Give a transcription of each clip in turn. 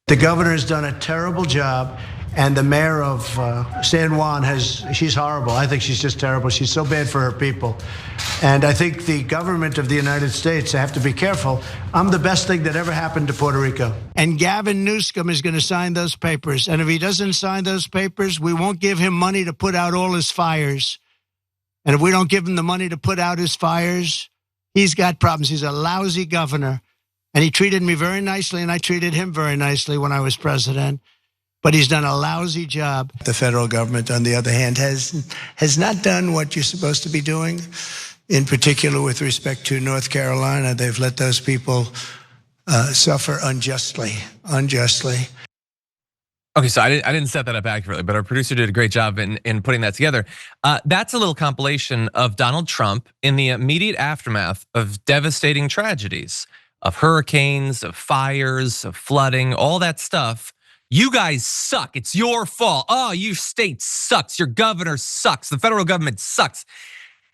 The governor has done a terrible job, and the mayor of San Juan she's horrible. I think she's just terrible. She's so bad for her people. And I think the government of the United States have to be careful. I'm the best thing that ever happened to Puerto Rico. And Gavin Newsom is going to sign those papers. And if he doesn't sign those papers, we won't give him money to put out all his fires. And if we don't give him the money to put out his fires, he's got problems. He's a lousy governor. And he treated me very nicely, and I treated him very nicely when I was president. But he's done a lousy job. The federal government, on the other hand, has not done what you're supposed to be doing. In particular, with respect to North Carolina, they've let those people suffer unjustly. Okay, so I didn't set that up accurately, but our producer did a great job in putting that together. That's a little compilation of Donald Trump in the immediate aftermath of devastating tragedies, of hurricanes, of fires, of flooding, all that stuff. You guys suck. It's your fault. Oh, your state sucks. Your governor sucks. The federal government sucks.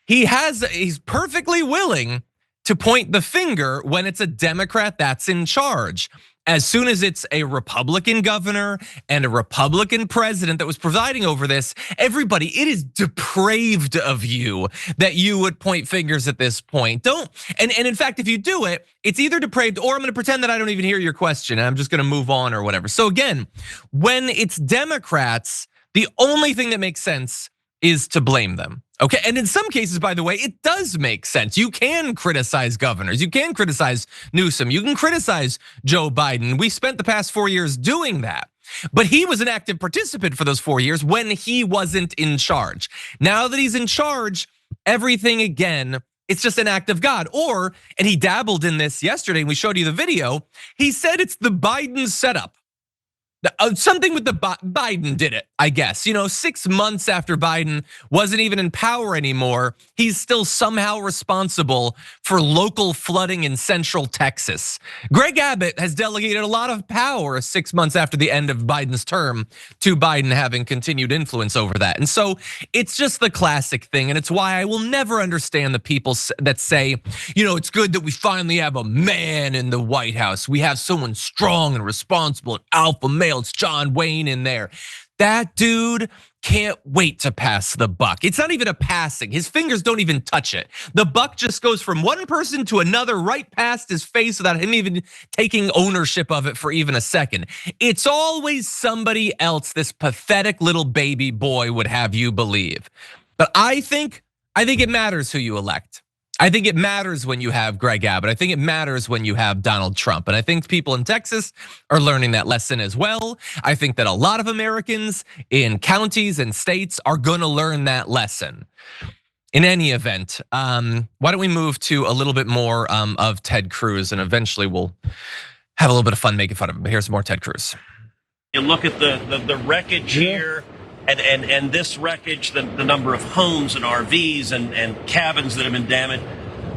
He's perfectly willing to point the finger when it's a Democrat that's in charge. As soon as it's a Republican governor and a Republican president that was presiding over this, everybody, it is depraved of you that you would point fingers at this point. And in fact, if you do it, it's either depraved or I'm gonna pretend that I don't even hear your question and I'm just gonna move on or whatever. So again, when it's Democrats, the only thing that makes sense is to blame them. Okay, and in some cases, by the way, it does make sense. You can criticize governors, you can criticize Newsom, you can criticize Joe Biden. We spent the past 4 years doing that. But he was an active participant for those 4 years when he wasn't in charge. Now that he's in charge, everything again, it's just an act of God. And he dabbled in this yesterday, and we showed you the video. He said it's the Biden setup. Something with the Biden did it, I guess. 6 months after Biden wasn't even in power anymore, he's still somehow responsible for local flooding in central Texas. Greg Abbott has delegated a lot of power 6 months after the end of Biden's term to Biden having continued influence over that. And so it's just the classic thing. And it's why I will never understand the people that say, it's good that we finally have a man in the White House. We have someone strong and responsible, an alpha male. It's John Wayne in there. That dude can't wait to pass the buck. It's not even a passing. His fingers don't even touch it. The buck just goes from one person to another right past his face without him even taking ownership of it for even a second. It's always somebody else, this pathetic little baby boy would have you believe. But I think it matters who you elect. I think it matters when you have Greg Abbott. I think it matters when you have Donald Trump. And I think people in Texas are learning that lesson as well. I think that a lot of Americans in counties and states are gonna learn that lesson. In any event, why don't we move to a little bit more of Ted Cruz, and eventually we'll have a little bit of fun making fun of him. But here's more Ted Cruz. You look at the wreckage here. And this wreckage, the number of homes and RVs and cabins that have been damaged.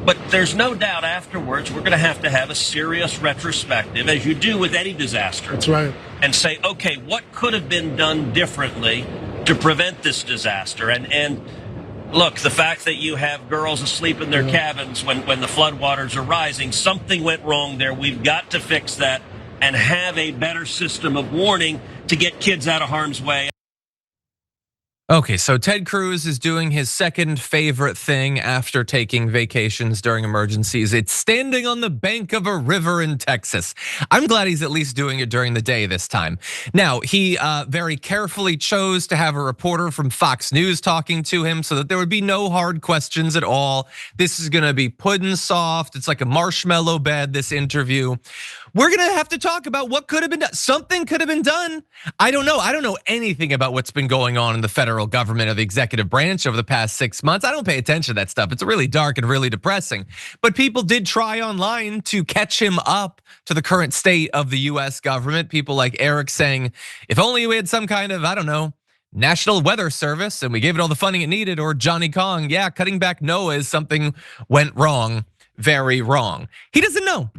But there's no doubt afterwards we're going to have a serious retrospective, as you do with any disaster. That's right. And say, okay, what could have been done differently to prevent this disaster? And look, the fact that you have girls asleep in their cabins when the floodwaters are rising, something went wrong there. We've got to fix that and have a better system of warning to get kids out of harm's way. Okay, so Ted Cruz is doing his second favorite thing after taking vacations during emergencies. It's standing on the bank of a river in Texas. I'm glad he's at least doing it during the day this time. Now, he very carefully chose to have a reporter from Fox News talking to him so that there would be no hard questions at all. This is gonna be pudding soft. It's like a marshmallow bed, this interview. We're gonna have to talk about what could have been done. Something could have been done. I don't know. I don't know anything about what's been going on in the federal government or the executive branch over the past 6 months. I don't pay attention to that stuff. It's really dark and really depressing. But people did try online to catch him up to the current state of the US government. People like Eric saying, if only we had some kind of, I don't know, National Weather Service and we gave it all the funding it needed, or Johnny Kong, yeah, cutting back NOAA is something went wrong, very wrong. He doesn't know.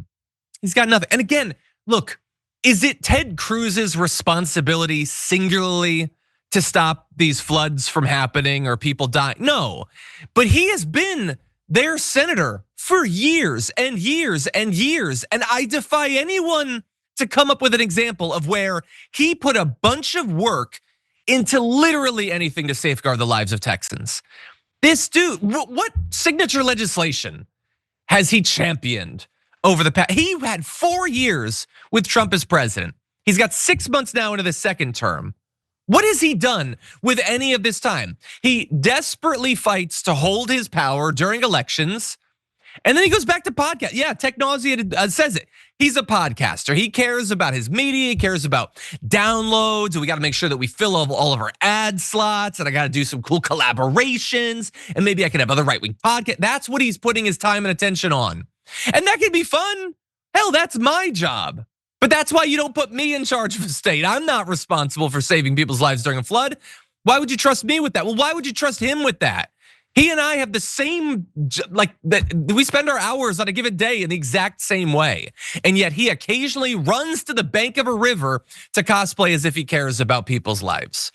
He's got nothing. And again, look, is it Ted Cruz's responsibility singularly to stop these floods from happening or people dying? No, but he has been their senator for years and years and years. And I defy anyone to come up with an example of where he put a bunch of work into literally anything to safeguard the lives of Texans. This dude, what signature legislation has he championed over the past? He had 4 years with Trump as president. He's got 6 months now into the second term. What has he done with any of this time? He desperately fights to hold his power during elections. And then he goes back to podcast. Yeah, technology says it. He's a podcaster. He cares about his media. He cares about downloads. And we got to make sure that we fill all of our ad slots. And I got to do some cool collaborations. And maybe I can have other right-wing podcasts. That's what he's putting his time and attention on. And that can be fun. Hell, that's my job. But that's why you don't put me in charge of a state. I'm not responsible for saving people's lives during a flood. Why would you trust me with that? Well, why would you trust him with that? He and I have the same, we spend our hours on a given day in the exact same way. And yet he occasionally runs to the bank of a river to cosplay as if he cares about people's lives.